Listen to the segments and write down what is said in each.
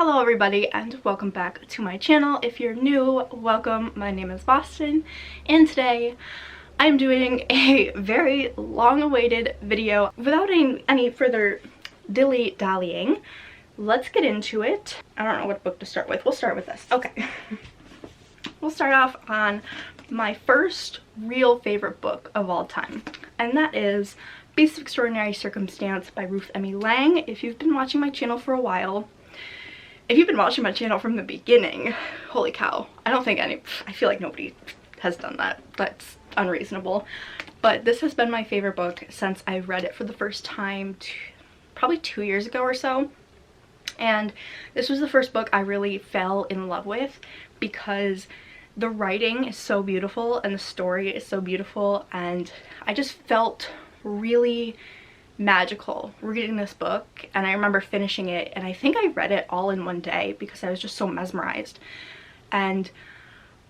Hello everybody and welcome back to my channel. If you're new, welcome. My name is Boston and today I'm doing a very long-awaited video. Without any further dilly-dallying, let's get into it. I don't know what book to start with. We'll start with this. Okay. We'll start off on my first real favorite book of all time, and that is Beasts of Extraordinary Circumstance by Ruth M. Lang. If you've been watching my channel for a while, if you've been watching my channel from the beginning, holy cow, I feel like nobody has done that. That's unreasonable. But this has been my favorite book since I read it for the first time probably 2 years ago or so. And this was the first book I really fell in love with because the writing is so beautiful and the story is so beautiful, and I just felt really magical reading this book. And I remember finishing it, and I think I read it all in one day because I was just so mesmerized and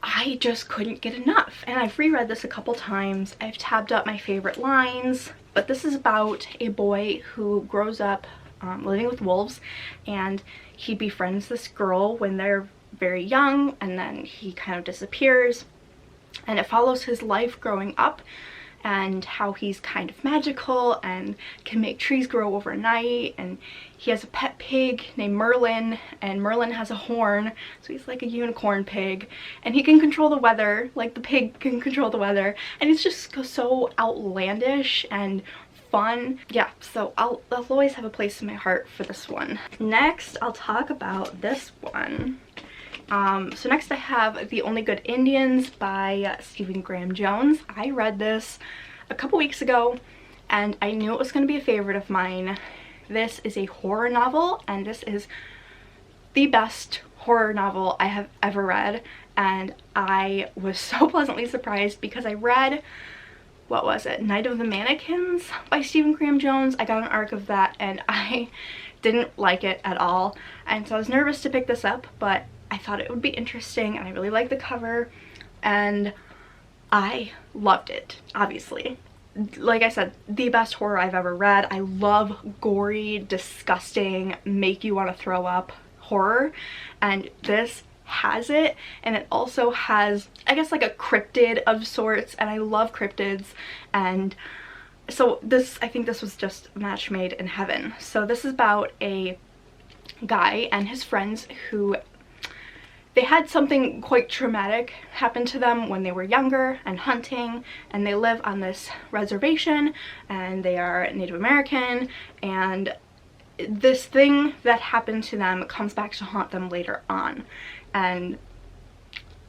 I just couldn't get enough. And I've reread this a couple times. I've tabbed up my favorite lines, but this is about a boy who grows up living with wolves, and he befriends this girl when they're very young, and then he kind of disappears, and it follows his life growing up and how he's kind of magical and can make trees grow overnight. And he has a pet pig named Merlin, and Merlin has a horn, so he's like a unicorn pig, and he can control the weather like the pig can control the weather, and it's just so outlandish and fun. Yeah, so I'll always have a place in my heart for this one. Next, I'll talk about this one. So next I have The Only Good Indians by Stephen Graham Jones. I read this a couple weeks ago and I knew it was going to be a favorite of mine. This is a horror novel, and this is the best horror novel I have ever read, and I was so pleasantly surprised because I read, what was it, Night of the Mannequins by Stephen Graham Jones. I got an arc of that and I didn't like it at all, and so I was nervous to pick this up, but I thought it would be interesting and I really liked the cover and I loved it. Obviously, like I said, the best horror I've ever read. I love gory, disgusting, make you want to throw up horror, and this has it. And it also has, I guess, like a cryptid of sorts, and I love cryptids, and so this, I think this was just a match made in heaven. So this is about a guy and his friends who they had something quite traumatic happen to them when they were younger and hunting, and they live on this reservation and they are Native American, and this thing that happened to them comes back to haunt them later on. And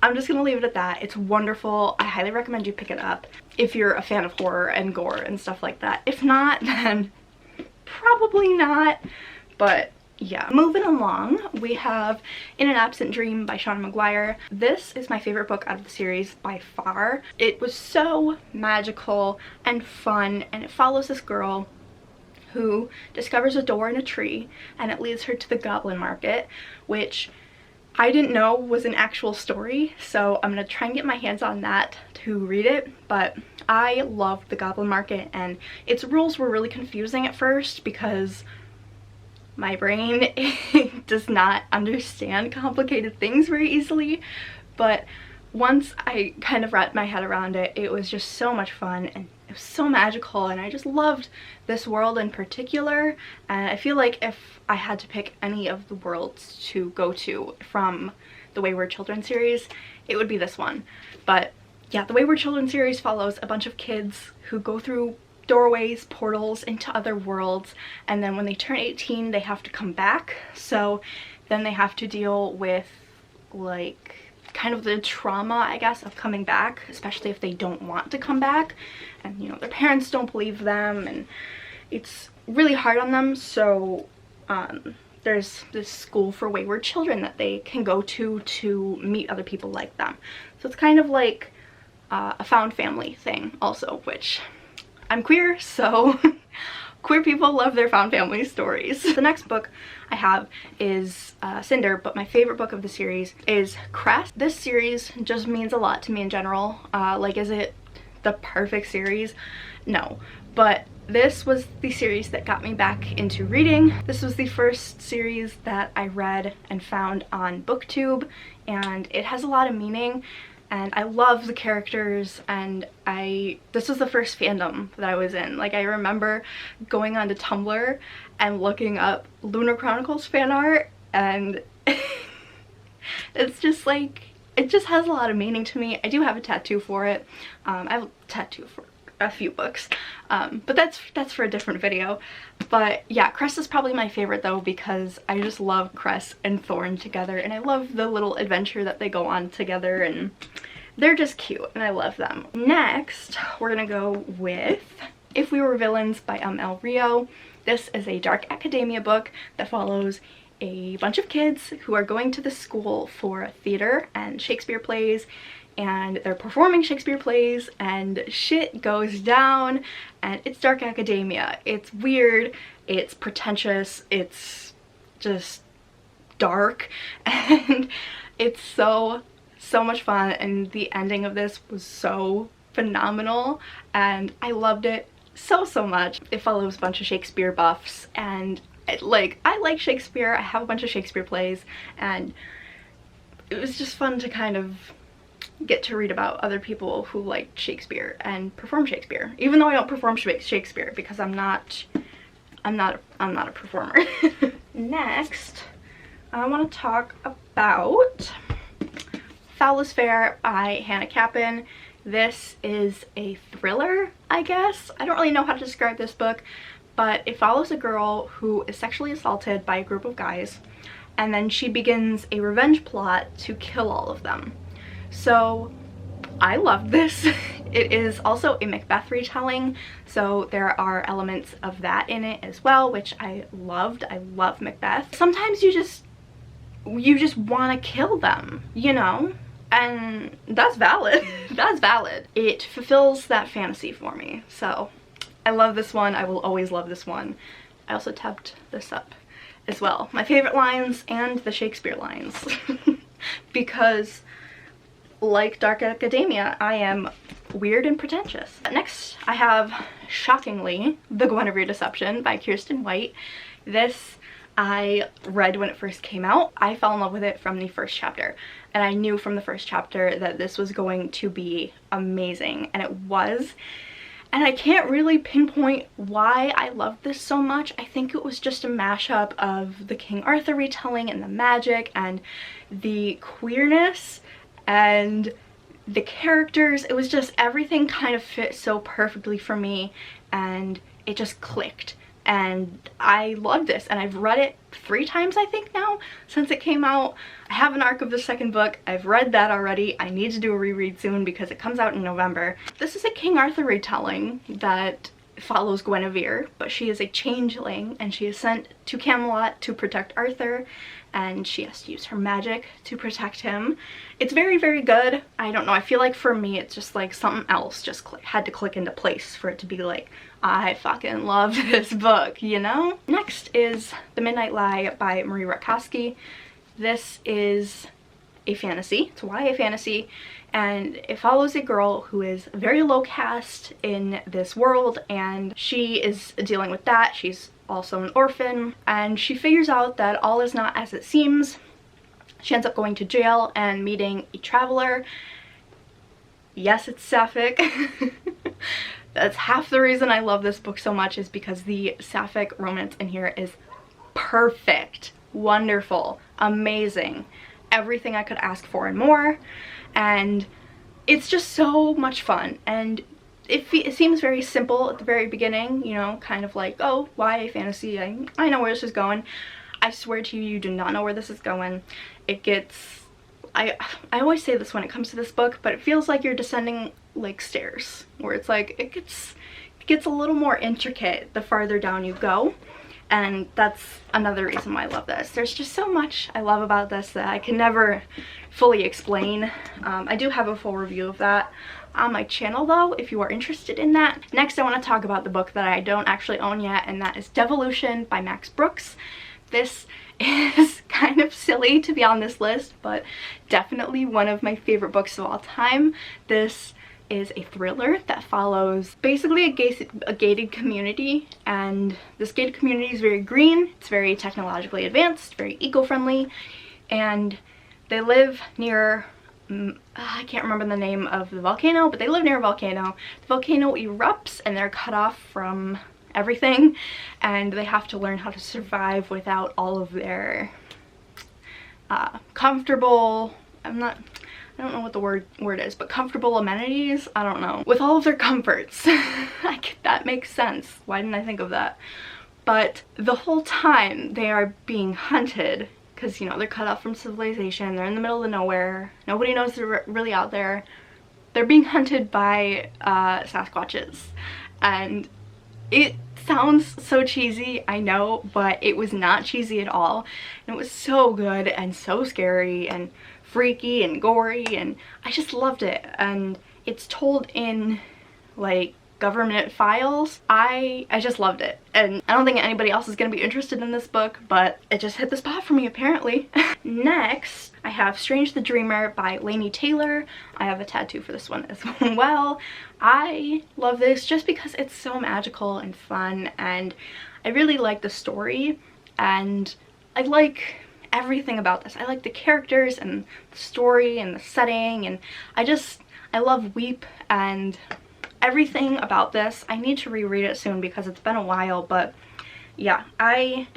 I'm just gonna leave it at that. It's wonderful. I highly recommend you pick it up if you're a fan of horror and gore and stuff like that. If not, then probably not, but yeah. Moving along, we have In an Absent Dream by Sean McGuire. This is my favorite book out of the series by far. It was so magical and fun, and it follows this girl who discovers a door in a tree and it leads her to the goblin market, which I didn't know was an actual story, so I'm gonna try and get my hands on that to read it. But I loved the goblin market, and its rules were really confusing at first because my brain does not understand complicated things very easily, but once I kind of wrapped my head around it, it was just so much fun and it was so magical, and I just loved this world in particular. And I feel like if I had to pick any of the worlds to go to from the Wayward Children series, it would be this one. But yeah, the Wayward Children series follows a bunch of kids who go through doorways, portals into other worlds, and then when they turn 18 they have to come back. So then they have to deal with like kind of the trauma, I guess, of coming back, especially if they don't want to come back, and you know, their parents don't believe them, and it's really hard on them. So there's this school for wayward children that they can go to meet other people like them. So it's kind of like a found family thing also, which I'm queer, so queer people love their found family stories. The next book I have is Cinder, but my favorite book of the series is Crest. This series just means a lot to me in general. Like, is it the perfect series. No, but this was the series that got me back into reading. This was the first series that I read and found on BookTube, and it has a lot of meaning, and I love the characters, and this was the first fandom that I was in. Like, I remember going onto Tumblr and looking up Lunar Chronicles fan art, and it's just like, it just has a lot of meaning to me. I do have a tattoo for it. I have a tattoo for a few books, but that's for a different video. But yeah, Cress is probably my favorite though, because I just love Cress and Thorn together, and I love the little adventure that they go on together, and they're just cute and I love them. Next, we're gonna go with If We Were Villains by El Rio. This is a dark academia book that follows a bunch of kids who are going to the school for theater and Shakespeare plays, and they're performing Shakespeare plays, and shit goes down, and it's dark academia. It's weird, it's pretentious, it's just dark, and it's so much fun, and the ending of this was so phenomenal, and I loved it so much. It follows a bunch of Shakespeare buffs, and I like Shakespeare. I have a bunch of Shakespeare plays, and it was just fun to kind of get to read about other people who like Shakespeare and perform Shakespeare, even though I don't perform Shakespeare because I'm not a performer. Next, I want to talk about Phallus by Hannah Capin. This is a thriller, I guess. I don't really know how to describe this book, but it follows a girl who is sexually assaulted by a group of guys, and then she begins a revenge plot to kill all of them. So I love this. It is also a Macbeth retelling, so there are elements of that in it as well, which I loved. I love Macbeth. Sometimes you just want to kill them, you know? And that's valid. That's valid. It fulfills that fantasy for me. So I love this one. I will always love this one. I also tabbed this up as well. My favorite lines and the Shakespeare lines. Because like dark academia, I am weird and pretentious. Next, I have, shockingly, The Gwenevere Deception by Kiersten White. This I read when it first came out. I fell in love with it from the first chapter, and I knew from the first chapter that this was going to be amazing, and it was. And I can't really pinpoint why I loved this so much. I think it was just a mashup of the King Arthur retelling and the magic and the queerness and the characters. It was just, everything kind of fit so perfectly for me, and it just clicked. And I love this, and I've read it 3 times I think now since it came out. I have an arc of the second book. I've read that already. I need to do a reread soon because it comes out in November. This is a King Arthur retelling that follows Gwenevere, but she is a changeling, and she is sent to Camelot to protect Arthur, and she has to use her magic to protect him. It's very good. I don't know, I feel like for me it's just like something else just had to click into place for it to be like, I fucking love this book, you know? Next is The Midnight Lie by Marie Rakowski. This is a fantasy. It's a YA fantasy, and it follows a girl who is very low caste in this world, and she is dealing with that. She's also an orphan, and she figures out that all is not as it seems. She ends up going to jail and meeting a traveler. Yes, it's sapphic. That's half the reason I love this book so much, is because the sapphic romance in here is perfect, wonderful, amazing, everything I could ask for and more. And it's just so much fun, and it seems very simple at the very beginning, you know, kind of like, oh, YA fantasy, I know where this is going. I swear to you, you do not know where this is going. It gets, I always say this when it comes to this book, but it feels like you're descending like stairs, where it's like, it gets a little more intricate the farther down you go. And that's another reason why I love this. There's just so much I love about this that I can never fully explain. I do have a full review of that on my channel though, if you are interested in that. Next, I want to talk about the book that I don't actually own yet, and that is Devolution by Max Brooks. This is kind of silly to be on this list, but definitely one of my favorite books of all time. This is a thriller that follows basically a gated community, and this gated community is very green, it's very technologically advanced, very eco-friendly, and they live near, I can't remember the name of the volcano, but they live near a volcano. The volcano erupts and they're cut off from everything, and they have to learn how to survive without all of their comfortable, I don't know what the word is, but comfortable amenities, I don't know, with all of their comforts. That makes sense. Why didn't I think of that? But the whole time they are being hunted, because, you know, they're cut off from civilization, they're in the middle of nowhere, nobody knows they're really out there. They're being hunted by Sasquatches, and it sounds so cheesy, I know, but it was not cheesy at all, and it was so good and so scary and freaky and gory, and I just loved it. And it's told in like government files. I just loved it, and I don't think anybody else is gonna be interested in this book, but it just hit the spot for me apparently. Next, I have Strange the Dreamer by Laini Taylor. I have a tattoo for this one as well. I love this just because it's so magical and fun, and I really like the story, and I like everything about this. I like the characters and the story and the setting, and I love Weep and everything about this. I need to reread it soon because it's been a while, but yeah, I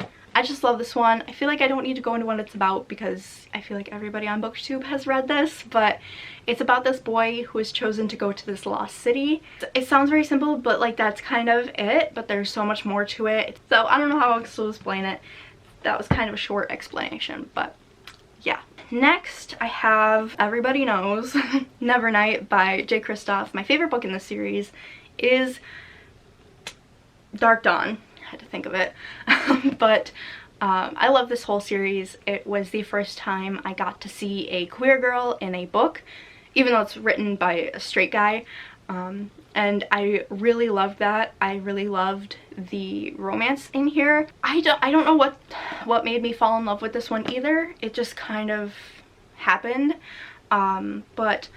just love this one. I feel like I don't need to go into what it's about because I feel like everybody on BookTube has read this, but it's about this boy who is chosen to go to this lost city. It sounds very simple, but like that's kind of it, but there's so much more to it. So I don't know how else to explain it. That was kind of a short explanation, but yeah. Next, I have Everybody Knows Nevernight by J. Kristoff. My favorite book in this series is Dark Dawn. I had to think of it. But I love this whole series. It was the first time I got to see a queer girl in a book, even though it's written by a straight guy. And I really loved that. I really loved the romance in here. I don't know what made me fall in love with this one either. It just kind of happened. But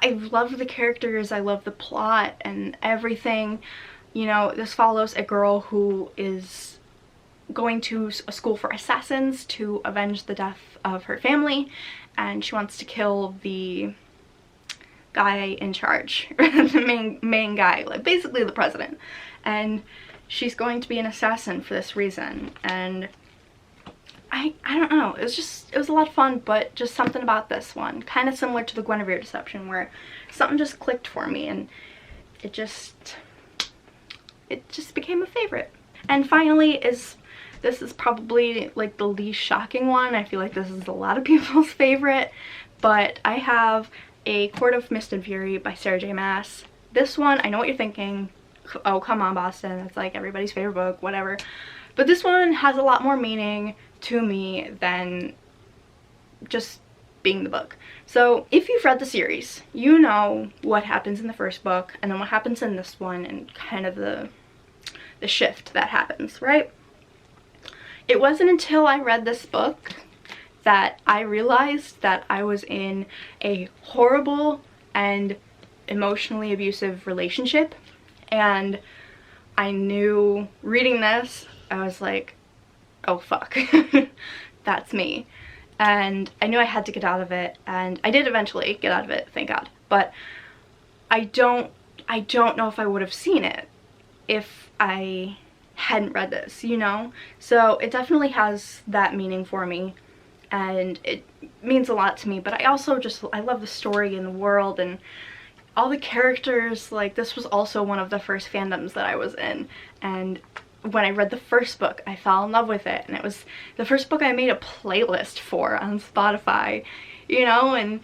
I love the characters, I love the plot and everything. You know, this follows a girl who is going to a school for assassins to avenge the death of her family, and she wants to kill the guy in charge, the main guy, like basically the president, and she's going to be an assassin for this reason. And I don't know, it was a lot of fun, but just something about this one, kind of similar to the Gwenevere deception, where something just clicked for me, and it just became a favorite. And finally this is probably like the least shocking one. I feel like this is a lot of people's favorite, but I have A Court of Mist and Fury by Sarah J. Maas. This one, I know what you're thinking. Oh, come on, Boston. It's like everybody's favorite book, whatever. But this one has a lot more meaning to me than just being the book. So if you've read the series, you know what happens in the first book and then what happens in this one, and kind of the shift that happens, right? It wasn't until I read this book that I realized that I was in a horrible and emotionally abusive relationship, and I knew reading this, I was like, oh fuck, that's me. And I knew I had to get out of it, and I did eventually get out of it, thank God. But I don't know if I would have seen it if I hadn't read this, you know? So it definitely has that meaning for me, and it means a lot to me. But I also I love the story and the world and all the characters. Like, this was also one of the first fandoms that I was in, and when I read the first book, I fell in love with it, and it was the first book I made a playlist for on Spotify, you know, and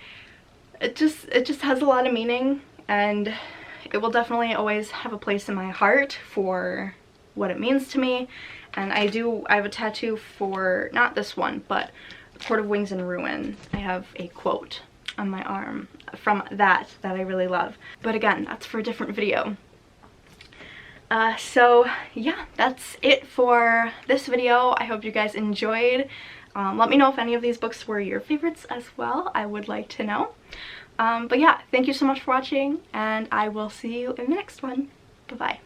it just has a lot of meaning, and it will definitely always have a place in my heart for what it means to me. And I have a tattoo for, not this one, but Court of Wings and Ruin. I have a quote on my arm from that I really love. But again, that's for a different video. So yeah, that's it for this video. I hope you guys enjoyed. Let me know if any of these books were your favorites as well. I would like to know. But yeah, thank you so much for watching, and I will see you in the next one. Bye-bye.